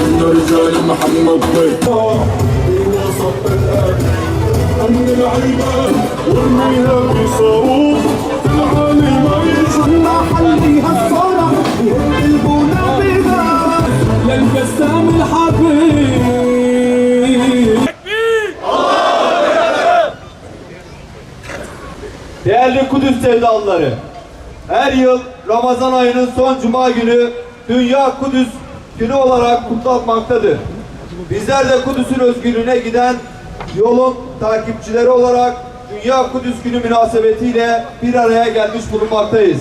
أن رجال محمد ضيف وسط الآن أمن العباد والمينا بصاروخ في العالي ما يجمع حليها الصلاة يهبلبونا بها للبسام الحبيب. Değerli Kudüs sevdalıları, her yıl Ramazan ayının son cuma günü Dünya Kudüs Günü olarak kutlanmaktadır. Bizler de Kudüs'ün özgürlüğüne giden yolun takipçileri olarak Dünya Kudüs Günü münasebetiyle bir araya gelmiş bulunmaktayız.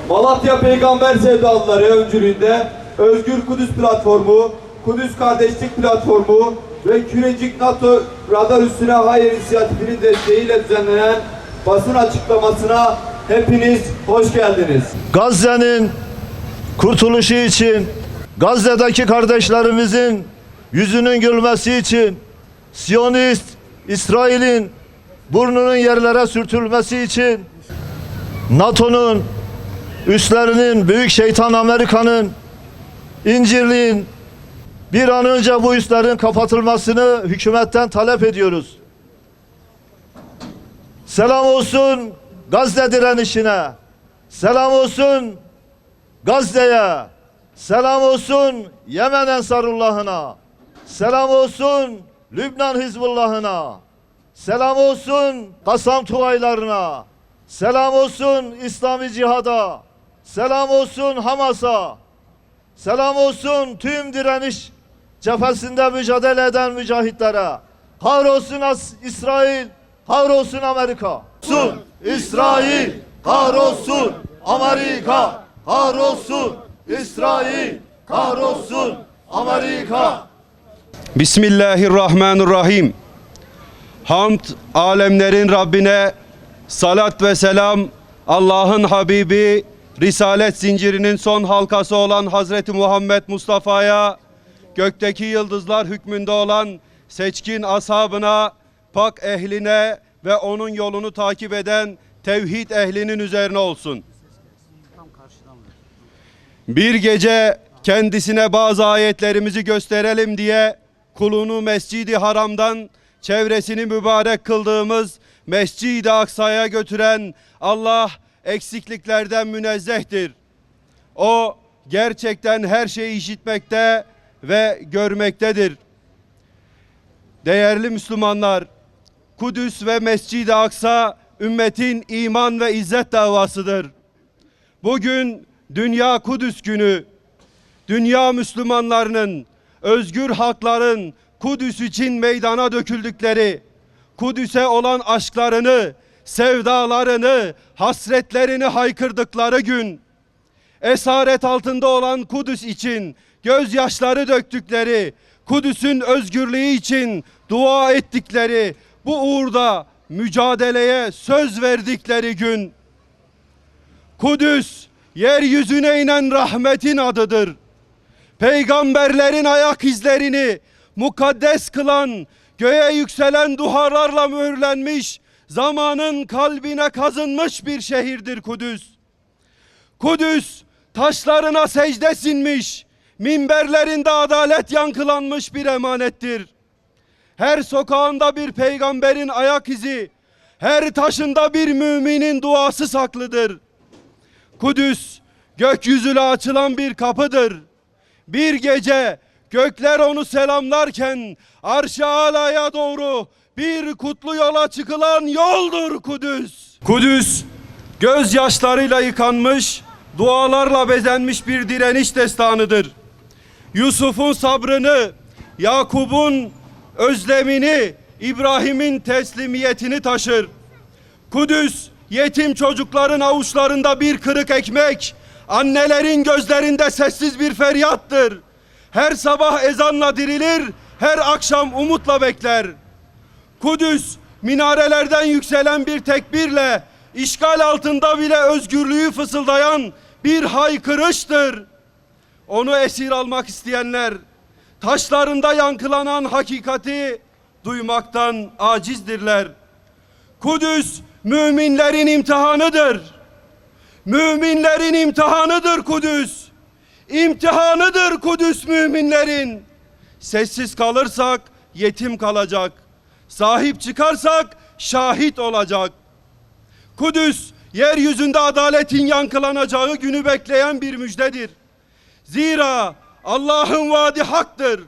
Malatya Peygamber Sevdalıları öncülüğünde Özgür Kudüs Platformu, Kudüs Kardeşlik Platformu ve Kürecik NATO Radar Üstüne Hayır İnisiyatifinin desteğiyle düzenlenen basın açıklamasına hepiniz hoş geldiniz. Gazze'nin kurtuluşu için, Gazze'deki kardeşlerimizin yüzünün gülmesi için, Siyonist İsrail'in burnunun yerlere sürtülmesi için, NATO'nun üslerinin, büyük şeytan Amerika'nın, İncirliğin bir an önce bu üslerin kapatılmasını hükümetten talep ediyoruz. Selam olsun Gazze direnişine, selam olsun Gazze'ye, selam olsun Yemen Ensarullah'ına, selam olsun Lübnan Hizbullah'ına, selam olsun Kasam Tugaylarına, selam olsun İslami Cihad'a, selam olsun Hamas'a, selam olsun tüm direniş cephesinde mücadele eden mücahitlere. Kahrolsun İsrail, kahrolsun Amerika. Kahrolsun İsrail, kahrolsun Amerika. Kahrolsun İsrail, kahrolsun Amerika. Bismillahirrahmanirrahim. Hamd alemlerin Rabbine, salat ve selam Allah'ın Habibi, Risalet zincirinin son halkası olan Hazreti Muhammed Mustafa'ya, gökteki yıldızlar hükmünde olan seçkin ashabına, pak ehline ve onun yolunu takip eden tevhid ehlinin üzerine olsun. Bir gece kendisine bazı ayetlerimizi gösterelim diye kulunu Mescid-i Haram'dan çevresini mübarek kıldığımız Mescid-i Aksa'ya götüren Allah eksikliklerden münezzehtir. O gerçekten her şeyi işitmekte ve görmektedir. Değerli Müslümanlar, Kudüs ve Mescid-i Aksa ümmetin iman ve izzet davasıdır. Bugün Dünya Kudüs Günü, dünya Müslümanlarının, özgür halkların Kudüs için meydana döküldükleri, Kudüs'e olan aşklarını, sevdalarını, hasretlerini haykırdıkları gün, esaret altında olan Kudüs için gözyaşları döktükleri, Kudüs'ün özgürlüğü için dua ettikleri, bu uğurda mücadeleye söz verdikleri gün. Kudüs, yeryüzüne inen rahmetin adıdır. Peygamberlerin ayak izlerini mukaddes kılan, göğe yükselen duvarlarla mühürlenmiş, zamanın kalbine kazınmış bir şehirdir Kudüs. Kudüs, taşlarına secde sinmiş, minberlerinde adalet yankılanmış bir emanettir. Her sokağında bir peygamberin ayak izi, her taşında bir müminin duası saklıdır. Kudüs, gökyüzüne açılan bir kapıdır. Bir gece gökler onu selamlarken arş-ı alaya doğru bir kutlu yola çıkılan yoldur Kudüs. Kudüs, gözyaşlarıyla yıkanmış, dualarla bezenmiş bir direniş destanıdır. Yusuf'un sabrını, Yakub'un özlemini, İbrahim'in teslimiyetini taşır. Kudüs, yetim çocukların avuçlarında bir kırık ekmek, annelerin gözlerinde sessiz bir feryattır. Her sabah ezanla dirilir, her akşam umutla bekler. Kudüs, minarelerden yükselen bir tekbirle, işgal altında bile özgürlüğü fısıldayan bir haykırıştır. Onu esir almak isteyenler, taşlarında yankılanan hakikati duymaktan acizdirler. Kudüs, müminlerin imtihanıdır. Müminlerin imtihanıdır Kudüs. imtihanıdır Kudüs müminlerin. Sessiz kalırsak yetim kalacak. Sahip çıkarsak şahit olacak. Kudüs, yeryüzünde adaletin yankılanacağı günü bekleyen bir müjdedir. Zira Allah'ın vaadi haktır.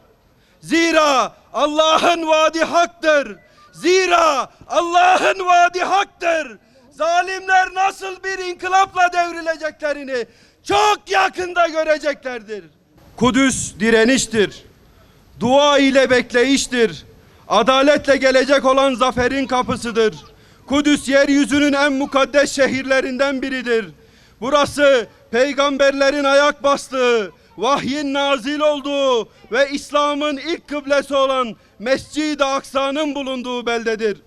Zira Allah'ın vaadi haktır. Zira Allah'ın vaadi haktır. Zalimler nasıl bir inkılapla devrileceklerini çok yakında göreceklerdir. Kudüs direniştir. Dua ile bekleyiştir. Adaletle gelecek olan zaferin kapısıdır. Kudüs yeryüzünün en mukaddes şehirlerinden biridir. Burası peygamberlerin ayak bastığı, vahyin nazil olduğu ve İslam'ın ilk kıblesi olan Mescid-i Aksa'nın bulunduğu beldedir.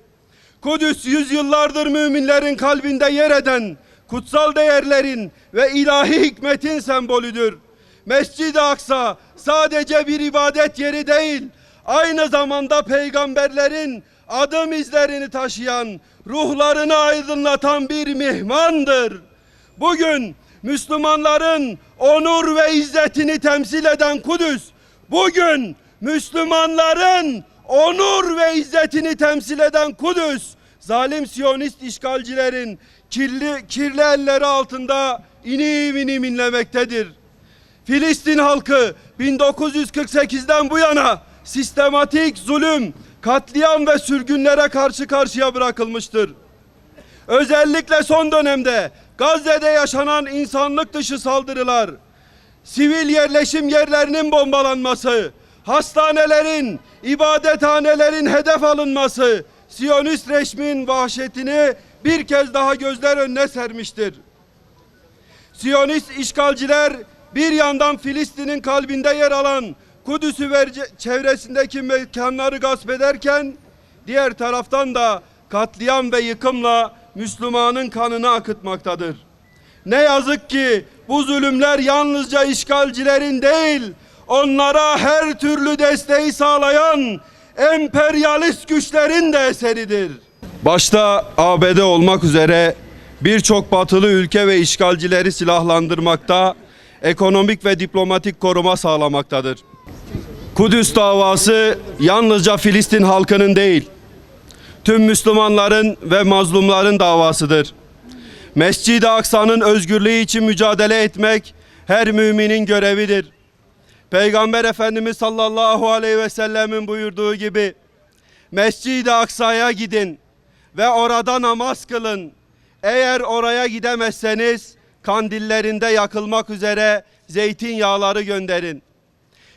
Kudüs yüzyıllardır müminlerin kalbinde yer eden kutsal değerlerin ve ilahi hikmetin sembolüdür. Mescid-i Aksa sadece bir ibadet yeri değil, aynı zamanda peygamberlerin adım izlerini taşıyan, ruhlarını aydınlatan bir mihmandır. Bugün Müslümanların onur ve izzetini temsil eden Kudüs, bugün Müslümanların onur ve izzetini temsil eden Kudüs, zalim Siyonist işgalcilerin kirli elleri altında inim inim inlemektedir. Filistin halkı 1948'den bu yana sistematik zulüm, katliam ve sürgünlere karşı karşıya bırakılmıştır. Özellikle son dönemde Gazze'de yaşanan insanlık dışı saldırılar, sivil yerleşim yerlerinin bombalanması, hastanelerin, ibadethanelerin hedef alınması, Siyonist rejimin vahşetini bir kez daha gözler önüne sermiştir. Siyonist işgalciler bir yandan Filistin'in kalbinde yer alan Kudüs'ü ve çevresindeki mekanları gasp ederken, diğer taraftan da katliam ve yıkımla Müslümanın kanını akıtmaktadır. Ne yazık ki bu zulümler yalnızca işgalcilerin değil, onlara her türlü desteği sağlayan emperyalist güçlerin de eseridir. Başta ABD olmak üzere birçok batılı ülke ve işgalcileri silahlandırmakta, ekonomik ve diplomatik koruma sağlamaktadır. Kudüs davası yalnızca Filistin halkının değil, tüm Müslümanların ve mazlumların davasıdır. Mescid-i Aksa'nın özgürlüğü için mücadele etmek her müminin görevidir. Peygamber Efendimiz sallallahu aleyhi ve sellemin buyurduğu gibi, Mescid-i Aksa'ya gidin ve orada namaz kılın. Eğer oraya gidemezseniz kandillerinde yakılmak üzere zeytinyağları gönderin.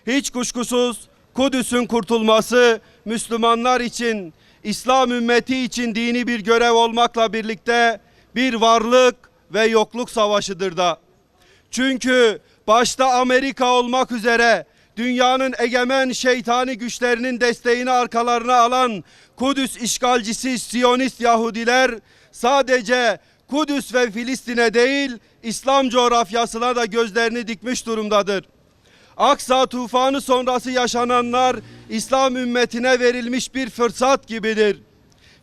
Hiç kuşkusuz Kudüs'ün kurtulması Müslümanlar için, İslam ümmeti için dini bir görev olmakla birlikte bir varlık ve yokluk savaşıdır da. Çünkü başta Amerika olmak üzere dünyanın egemen şeytani güçlerinin desteğini arkalarına alan Kudüs işgalcisi Siyonist Yahudiler sadece Kudüs ve Filistin'e değil, İslam coğrafyasına da gözlerini dikmiş durumdadır. Aksa tufanı sonrası yaşananlar İslam ümmetine verilmiş bir fırsat gibidir.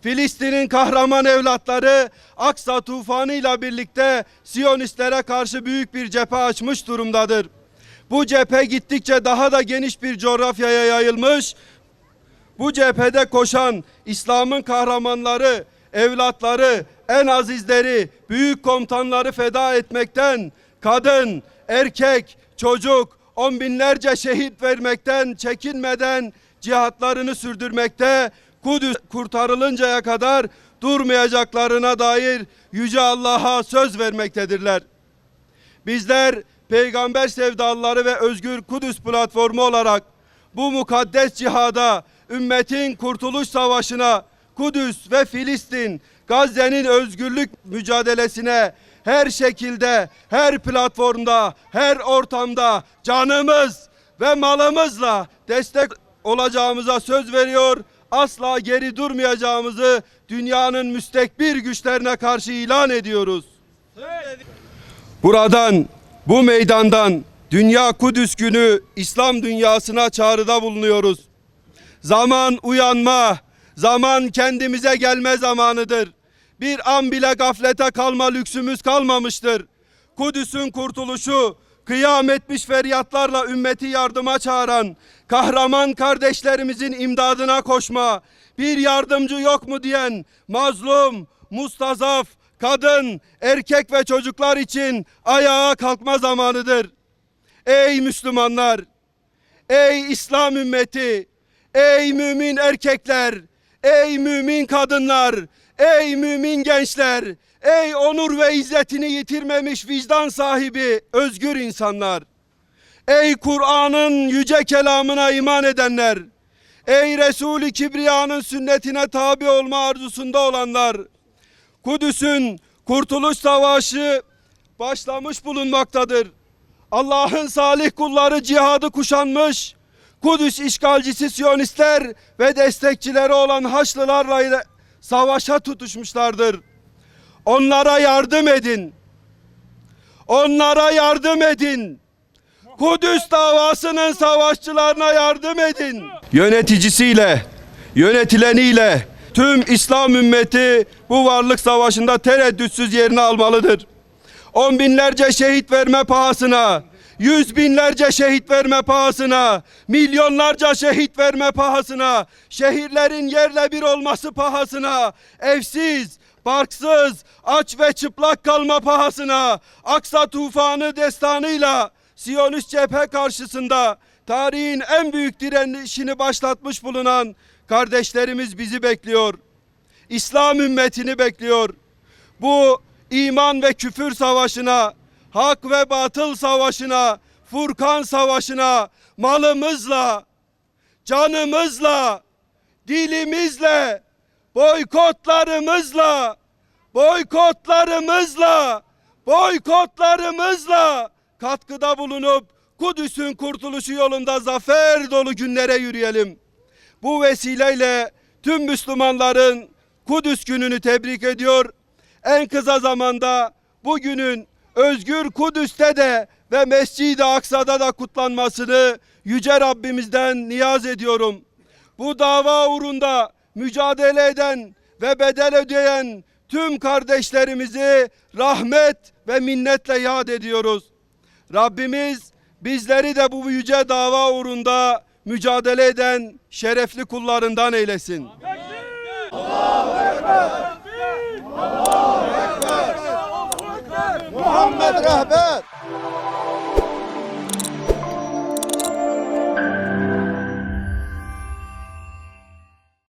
Filistin'in kahraman evlatları Aksa tufanıyla birlikte Siyonistlere karşı büyük bir cephe açmış durumdadır. Bu cephe gittikçe daha da geniş bir coğrafyaya yayılmış. Bu cephede koşan İslam'ın kahramanları, evlatları, en azizleri, büyük komutanları feda etmekten, kadın, erkek, çocuk, on binlerce şehit vermekten çekinmeden cihatlarını sürdürmekte, Kudüs kurtarılıncaya kadar durmayacaklarına dair Yüce Allah'a söz vermektedirler. Bizler peygamber sevdalıları ve Özgür Kudüs platformu olarak bu mukaddes cihada, ümmetin kurtuluş savaşına, Kudüs ve Filistin, Gazze'nin özgürlük mücadelesine her şekilde, her platformda, her ortamda canımız ve malımızla destek olacağımıza söz veriyor. Asla geri durmayacağımızı dünyanın müstekbir güçlerine karşı ilan ediyoruz. Buradan, bu meydandan Dünya Kudüs Günü İslam dünyasına çağrıda bulunuyoruz. Zaman uyanma, zaman kendimize gelme zamanıdır. Bir an bile gaflete kalma lüksümüz kalmamıştır. Kudüs'ün kurtuluşu, kıyam etmiş feryatlarla ümmeti yardıma çağıran kahraman kardeşlerimizin imdadına koşma, bir yardımcı yok mu diyen mazlum, mustazaf, kadın, erkek ve çocuklar için ayağa kalkma zamanıdır. Ey Müslümanlar, ey İslam ümmeti, ey mümin erkekler, ey mümin kadınlar, ey mümin gençler, ey onur ve izzetini yitirmemiş vicdan sahibi özgür insanlar. Ey Kur'an'ın yüce kelamına iman edenler, ey Resul-i Kibriya'nın sünnetine tabi olma arzusunda olanlar, Kudüs'ün Kurtuluş Savaşı başlamış bulunmaktadır. Allah'ın salih kulları cihadı kuşanmış, Kudüs işgalcisi Siyonistler ve destekçileri olan Haçlılarla ile savaşa tutuşmuşlardır. Onlara yardım edin. Onlara yardım edin. Kudüs davasının savaşçılarına yardım edin. Yöneticisiyle, yönetileniyle tüm İslam ümmeti bu varlık savaşında tereddütsüz yerini almalıdır. On binlerce şehit verme pahasına, yüz binlerce şehit verme pahasına, milyonlarca şehit verme pahasına, şehirlerin yerle bir olması pahasına, evsiz, barksız, aç ve çıplak kalma pahasına, Aksa tufanı destanıyla Siyonist cephe karşısında tarihin en büyük direnişini başlatmış bulunan kardeşlerimiz bizi bekliyor. İslam ümmetini bekliyor. Bu iman ve küfür savaşına, hak ve batıl savaşına, Furkan savaşına malımızla, canımızla, dilimizle, boykotlarımızla katkıda bulunup Kudüs'ün kurtuluşu yolunda zafer dolu günlere yürüyelim. Bu vesileyle tüm Müslümanların Kudüs gününü tebrik ediyor. En kısa zamanda bugünün özgür Kudüs'te de ve Mescid-i Aksa'da da kutlanmasını Yüce Rabbimizden niyaz ediyorum. Bu dava uğrunda mücadele eden ve bedel ödeyen tüm kardeşlerimizi rahmet ve minnetle yad ediyoruz. Rabbimiz bizleri de bu yüce dava uğrunda mücadele eden şerefli kullarından eylesin. Allahu Ekber! Allahu Ekber! Muhammed rehber!